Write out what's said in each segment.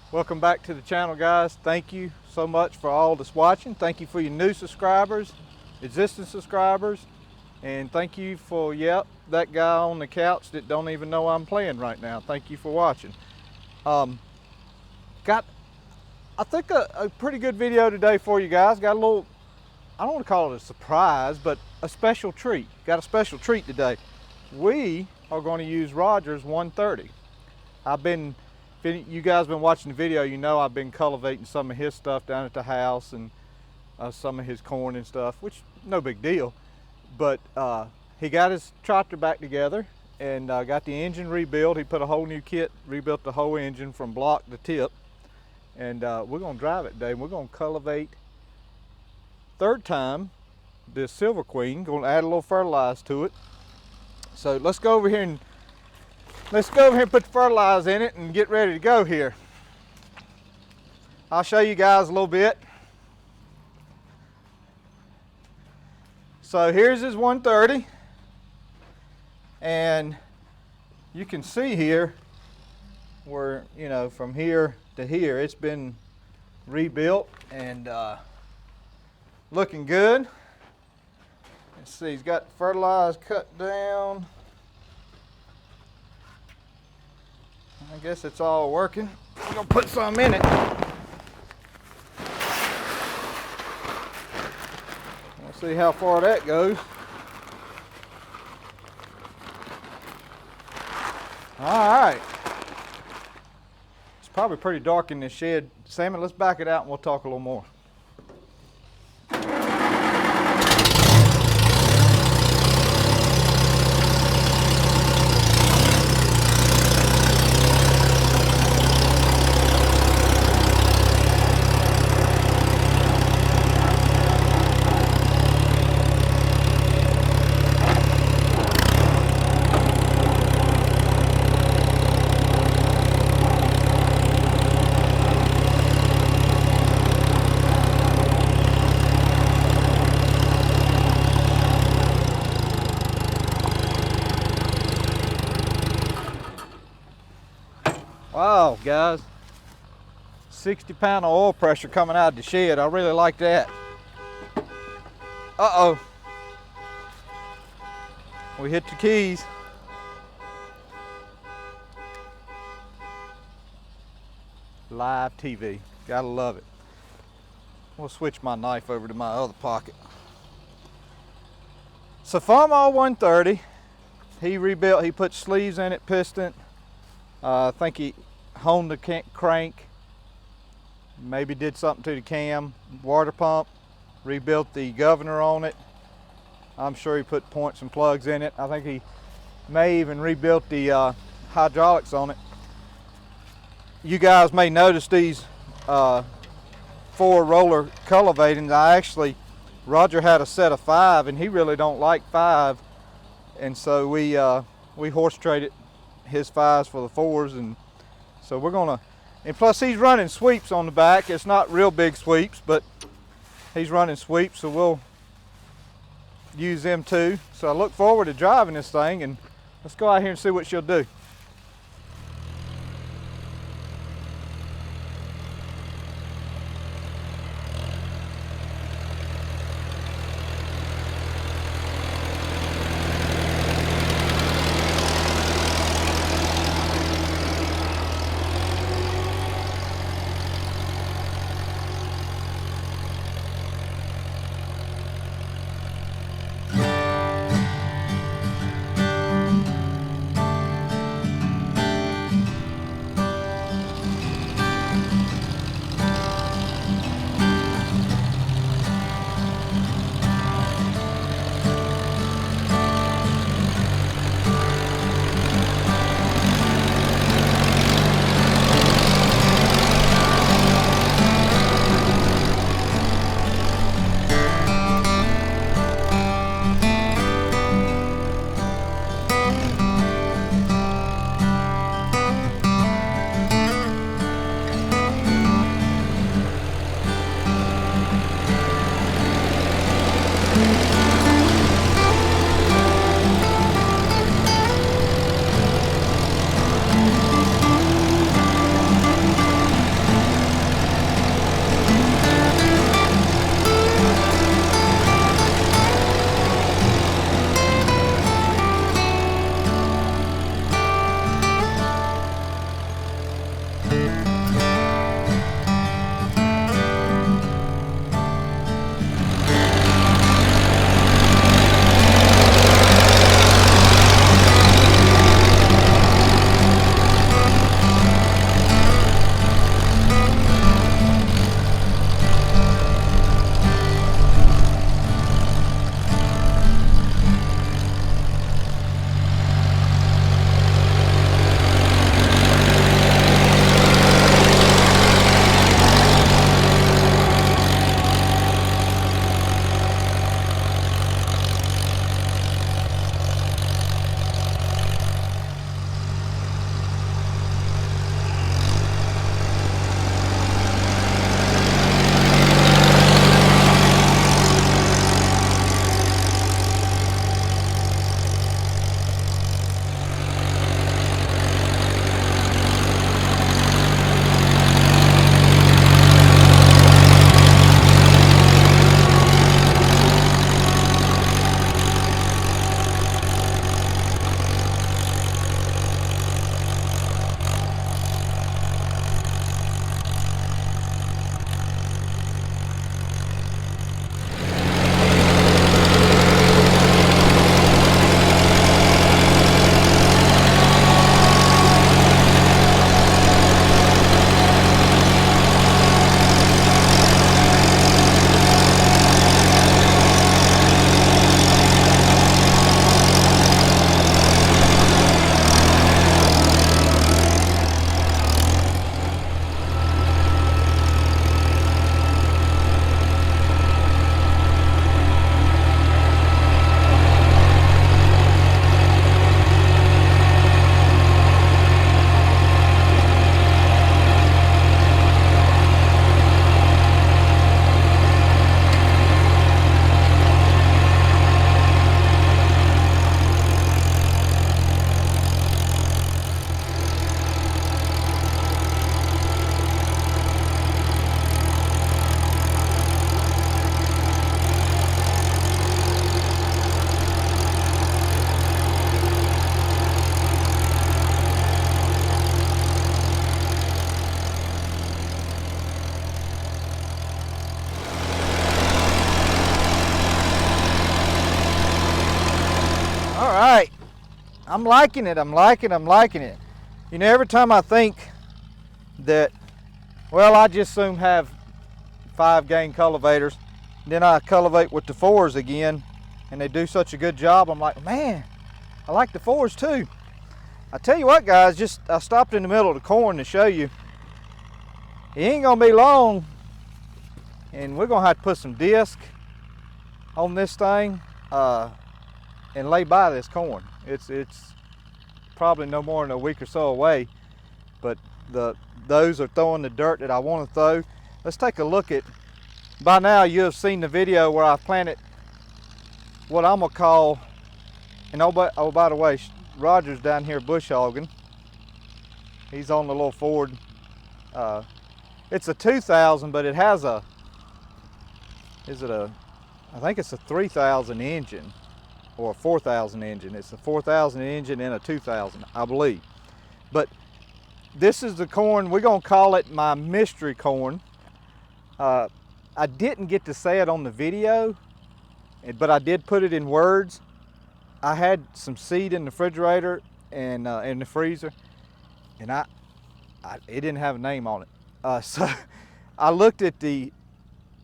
Welcome back to the channel, guys. Thank you so much for all that's watching. Thank you for your new subscribers, existing subscribers, and thank you for, that guy on the couch that don't even know I'm playing right now. Thank you for watching. Got, I think, a pretty good video today for you guys. Got a little, I don't want to call it a surprise, but a special treat. Got a special treat today. We are going to use Roger's 130. If you guys been watching the video, you know I've been cultivating some of his stuff down at the house and some of his corn and stuff, which no big deal. But he got his tractor back together and got the engine rebuilt. He put a whole new kit, rebuilt the whole engine from block to tip. And we're gonna drive it today. We're gonna cultivate third time this Silver Queen. Gonna add a little fertilizer to it. So let's go over here and put the fertilizer in it and get ready to go here. I'll show you guys a little bit. So here's his 130. And you can see here where, from here to here, it's been rebuilt and looking good. Let's see, he's got the fertilizer cut down. I guess it's all working. I'm gonna put some in it. We'll see how far that goes. All right. It's probably pretty dark in this shed. Sammy, let's back it out and we'll talk a little more. Wow, guys, 60 pound of oil pressure coming out of the shed. I really like that. Uh-oh. We hit the keys. Live TV, gotta love it. We'll switch my knife over to my other pocket. So Farmall 130, he rebuilt, he put sleeves in it, piston. I think he honed the crank, maybe did something to the cam, water pump, rebuilt the governor on it. I'm sure he put points and plugs in it. I think he may even rebuilt the hydraulics on it. You guys may notice these 4 roller cultivating. Roger had a set of 5 and he really don't like 5. And so we horse traded his 5s for the 4s, and so we're gonna, and plus he's running sweeps on the back. It's not real big sweeps, but he's running sweeps, so we'll use them too. So I look forward to driving this thing, and let's go out here and see what she'll do. I'm liking it. I'm liking it. You know, every time I think that, well, I just soon have 5-gain cultivators, then I cultivate with the 4s again, and they do such a good job. I'm like, man, I like the 4s too. I tell you what, guys, I stopped in the middle of the corn to show you. It ain't gonna be long, and we're gonna have to put some disc on this thing and lay by this corn. It's probably no more than a week or so away, but those are throwing the dirt that I want to throw. Let's take a look at, by now you have seen the video where I planted what I'm gonna call, and oh by the way, Roger's down here bush hogging. He's on the little Ford. It's a 2000, but it has I think it's a 3000 engine or a 4000 engine. It's a 4000 engine and a 2000, I believe. But this is the corn, we're gonna call it my mystery corn. I didn't get to say it on the video, but I did put it in words. I had some seed in the refrigerator and in the freezer, and it didn't have a name on it. So I looked at the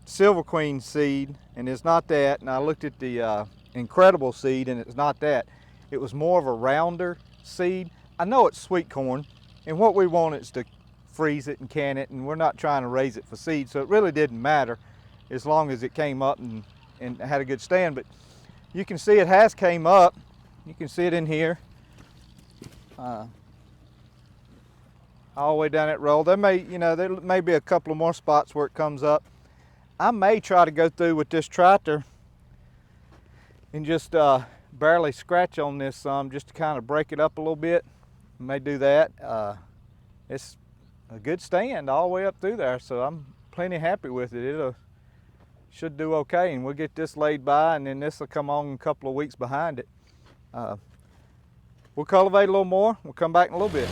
Silver Queen seed, and it's not that, and I looked at the Incredible seed, and it's not that. It was more of a rounder seed. I know it's sweet corn, and what we want is to freeze it and can it, and we're not trying to raise it for seed, so it really didn't matter as long as it came up and had a good stand. But you can see it has came up. You can see it in here. All the way down that row. There may be a couple of more spots where it comes up. I may try to go through with this tractor and just barely scratch on this some, just to kind of break it up a little bit. I may do that. It's a good stand all the way up through there, so I'm plenty happy with it. It should do okay, and we'll get this laid by, and then this will come on a couple of weeks behind it. We'll cultivate a little more. We'll come back in a little bit.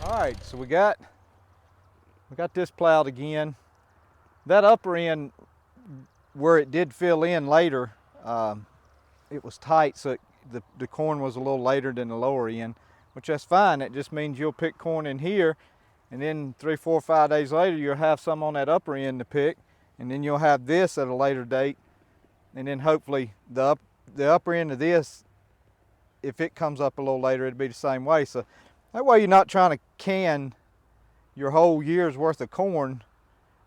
All right, so we got this plowed again. That upper end, where it did fill in later, it was tight, so the corn was a little later than the lower end, which that's fine. It just means you'll pick corn in here, and then 3, 4, 5 days later, you'll have some on that upper end to pick, and then you'll have this at a later date, and then hopefully the upper end of this, if it comes up a little later, it'll be the same way. So that way you're not trying to can your whole year's worth of corn,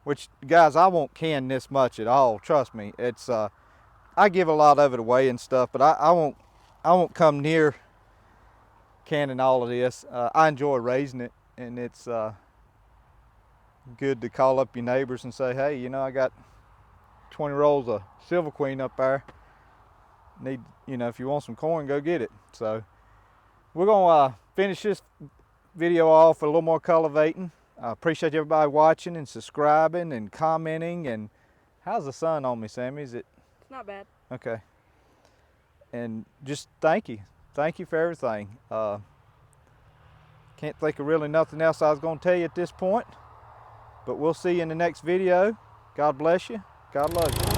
which, guys, I won't can this much at all, trust me. It's I give a lot of it away and stuff, but I won't come near canning all of this. I enjoy raising it, and it's good to call up your neighbors and say, hey, you know, I got 20 rolls of Silver Queen up there. Need, you know, if you want some corn, go get it. So we're gonna finish this video off with a little more cultivating. I appreciate everybody watching and subscribing and commenting. And how's the sun on me, Sammy? Is it? It's not bad. Okay. And just thank you for everything. Can't think of really nothing else I was going to tell you at this point, but we'll see you in the next video. God bless you. God loves you.